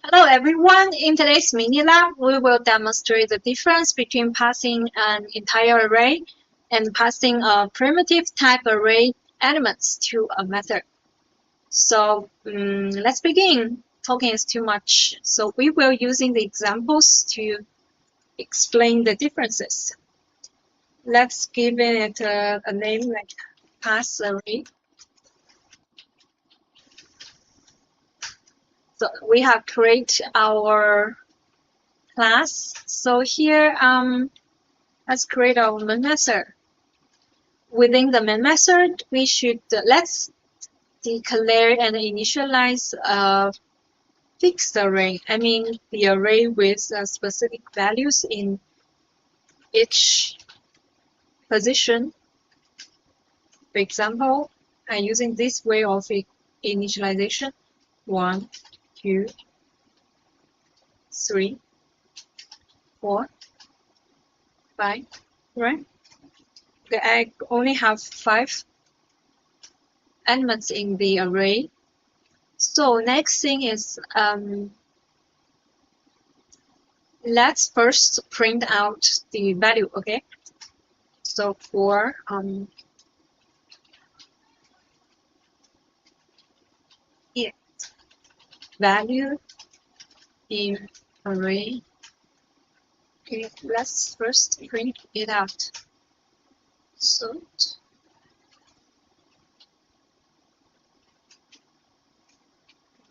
Hello everyone, in today's mini lab, we will demonstrate the difference between passing an entire array and passing a primitive type array elements to a method. So let's begin. Talking is too much, so we will using the examples to explain the differences. Let's give it a name like pass array. So we have created our class. So here let's create our main method. Within the main method, we should let's declare and initialize a fixed array. I mean the array with specific values in each position. For example, I'm using this way of initialization: 1, 2, 3, 4, 5. Right? I only have 5 elements in the array. So next thing is let's first print out the value. Okay, so for value in array, okay, let's first print it out. So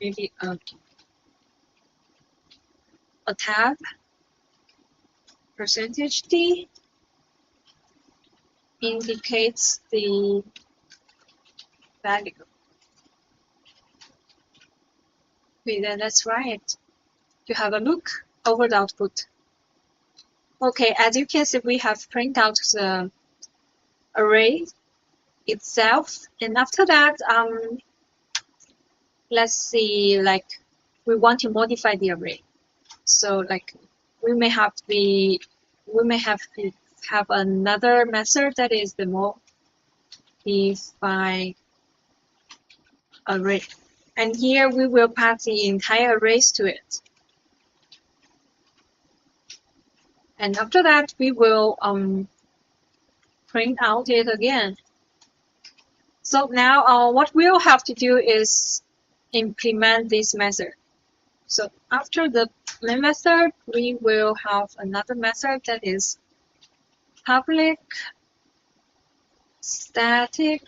maybe a tab %d indicates the value. Okay, then let's write it to have a look over the output. Okay, as you can see, we have printed out the array itself, and after that, let's see, like we want to modify the array. So like we may have to have another method that is the modify array, and here we will pass the entire arrays to it. And after that, we will print out it again. So now what we'll have to do is implement this method. So after the main method, we will have another method that is public static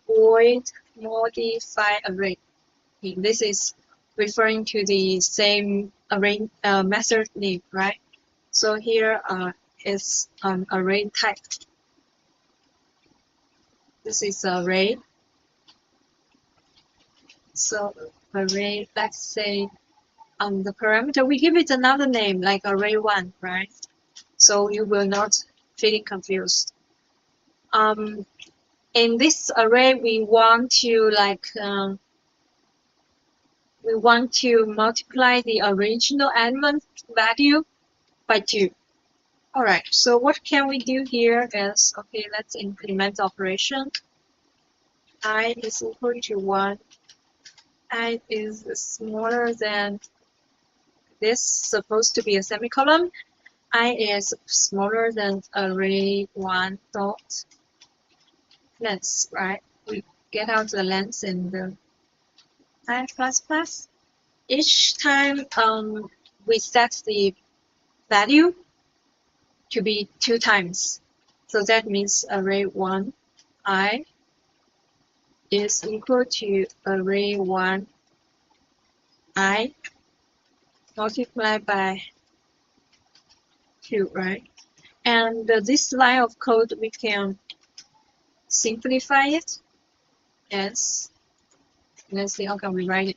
void modify array. This is referring to the same array method name, right? So here is an array type. This is array. So array, let's say the parameter, we give it another name like array1, right? So you will not feeling confused. In this array, we want to multiply the original element value by 2. All right, so what can we do here is, okay, let's implement the operation. I is equal to 1. I is smaller than this, supposed to be a semicolon. I is smaller than array1 dot length, right? We get out the length in the I++. Each time we set the value to be 2 times. So that means array1 I is equal to array1 I multiplied by 2, right? And this line of code, we can simplify it as, let's see, how can we write it?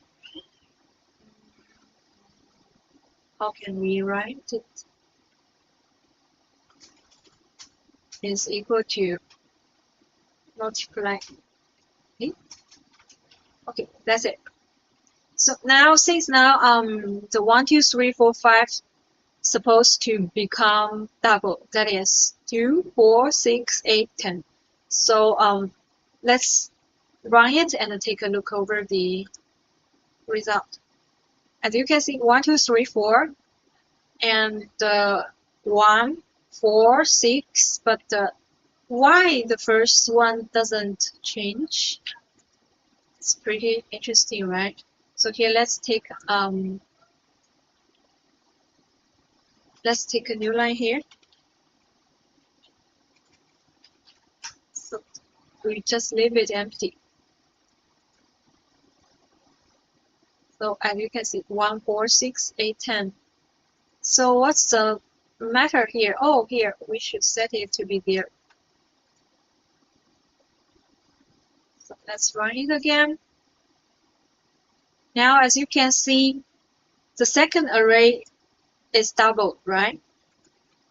How can we write it? Is equal to multiply. Okay, that's it. So now, since now the 1, 2, 3, 4, 5 supposed to become double, that is 2, 4, 6, 8, 10. So let's run it and take a look over the result. As you can see, 1, 2, 3, 4, and 1, 4, 6, but why the first one doesn't change? It's pretty interesting, right? So here let's take a new line here. So we just leave it empty. So as you can see, 1, 4, 6, 8, 10. So what's the matter here? Oh, here we should set it to be there. So let's run it again. Now, as you can see, the second array is doubled, right?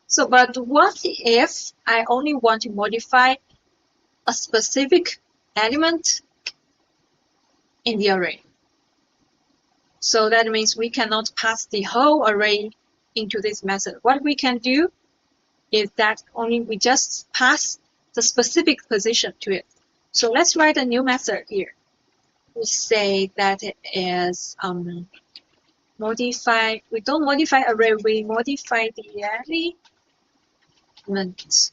So, but what if I only want to modify a specific element in the array? So that means we cannot pass the whole array into this method. What we can do is that only we just pass the specific position to it. So let's write a new method here. We say that it is modify. We don't modify array, we modify the element,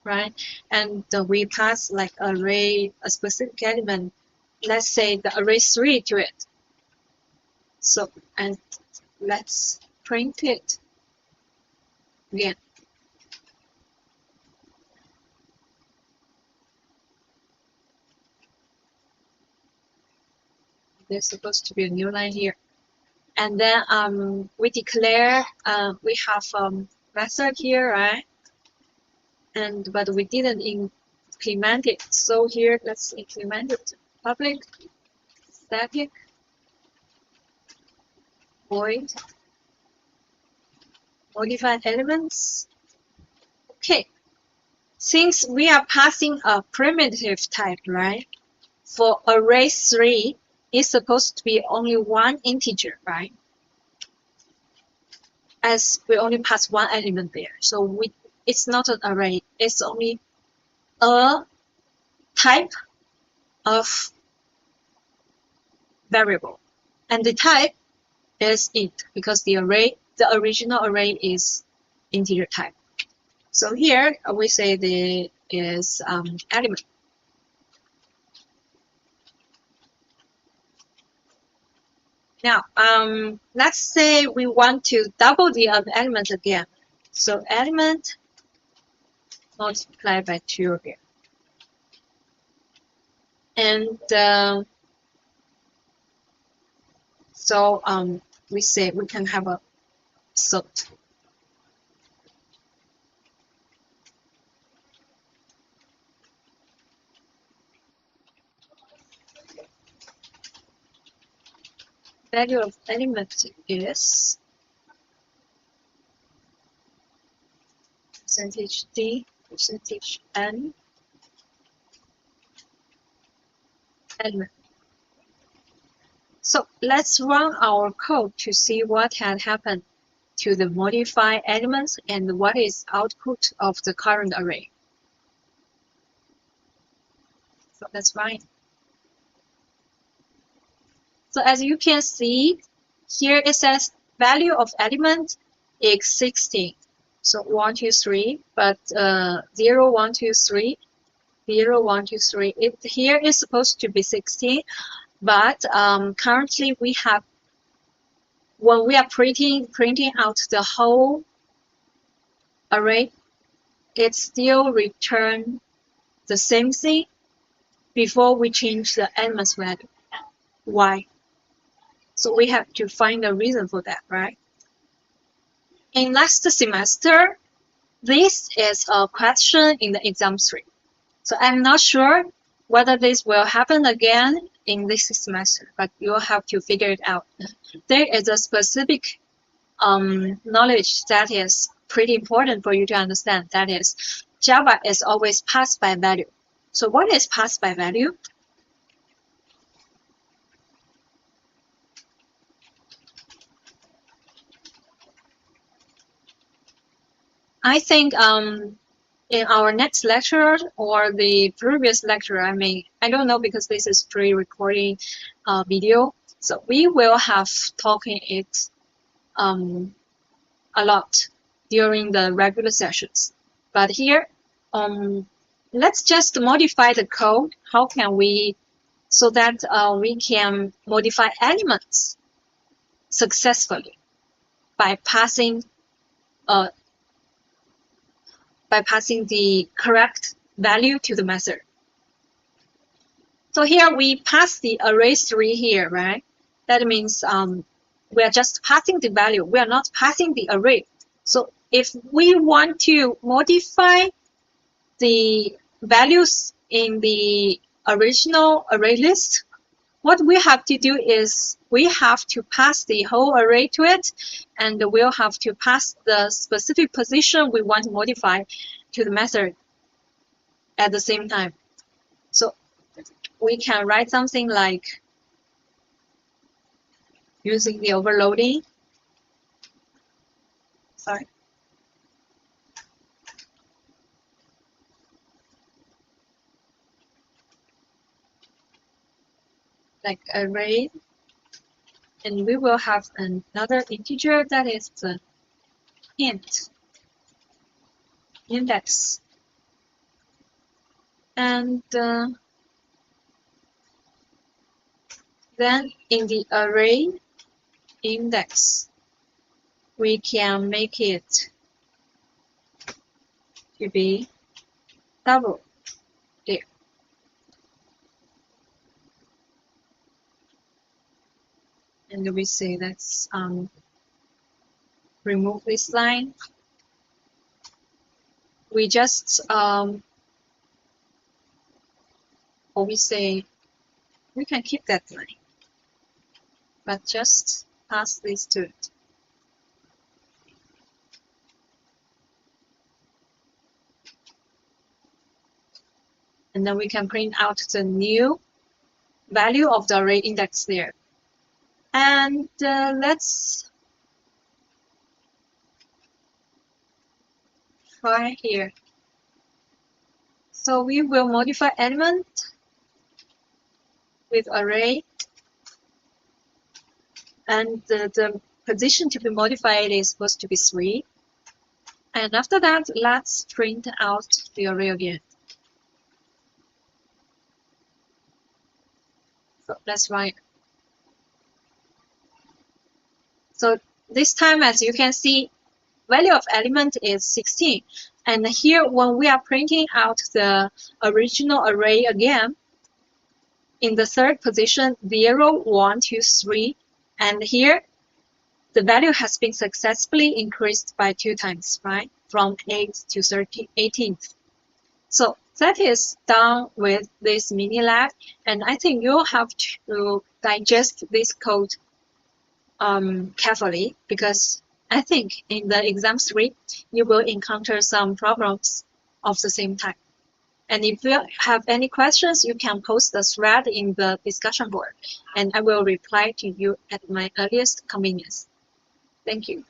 right? And we pass like array a specific element. Let's say the array 3 to it. So, and let's print it again. There's supposed to be a new line here. And then we declare we have method here, right? And but we didn't implement it. So here let's implement it. Public static void modified elements. Okay. Since we are passing a primitive type, right? For array 3, it's supposed to be only one integer, right? As we only pass one element there. So it's not an array, it's only a type of variable. And the type is int, because the original array is integer type. So here we say the is element. Now, let's say we want to double the element again. So element multiplied by 2 again. And so we say we can have a sort. Value of element is %d, %n, element. So let's run our code to see what had happened to the modified elements and what is output of the current array. So let's run it. So as you can see, here it says value of element is 16. So 1, 2, 3, but 0, 1, 2, 3, 0, 1, 2, 3. Here is supposed to be 16, but currently we have, when we are printing out the whole array, it still returns the same thing before we change the element's value. Why? So we have to find a reason for that, right? In last semester, this is a question in the exam 3. So I'm not sure whether this will happen again in this semester, but you'll have to figure it out. There is a specific knowledge that is pretty important for you to understand. That is, Java is always passed by value. So what is passed by value? I think in our next lecture or the previous lecture, I don't know because this is pre-recording video. So we will have talking it a lot during the regular sessions. But here, let's just modify the code. How can we, so that we can modify elements successfully by passing the correct value to the method. So here we pass the array3 here, right? That means we are just passing the value. We are not passing the array. So if we want to modify the values in the original array list, what we have to do is we have to pass the whole array to it, and we'll have to pass the specific position we want to modify to the method at the same time. So we can write something like using the overloading. Sorry. Like array, and we will have another integer that is the int index, and then in the array index we can make it to be double there. And we say let's remove this line. We just or we say we can keep that line, but just pass this to it. And then we can print out the new value of the array index there. And let's try here. So we will modify element with array, and the position to be modified is supposed to be 3. And after that, let's print out the array again. So let's write. So this time, as you can see, value of element is 16. And here, when we are printing out the original array again, in the third position, 0, 1, 2, 3, and here, the value has been successfully increased by 2 times, right? From 8 to 18th. So that is done with this mini lab, and I think you'll have to digest this code carefully, because I think in the exam 3, you will encounter some problems of the same type. And if you have any questions, you can post the thread in the discussion board, and I will reply to you at my earliest convenience. Thank you.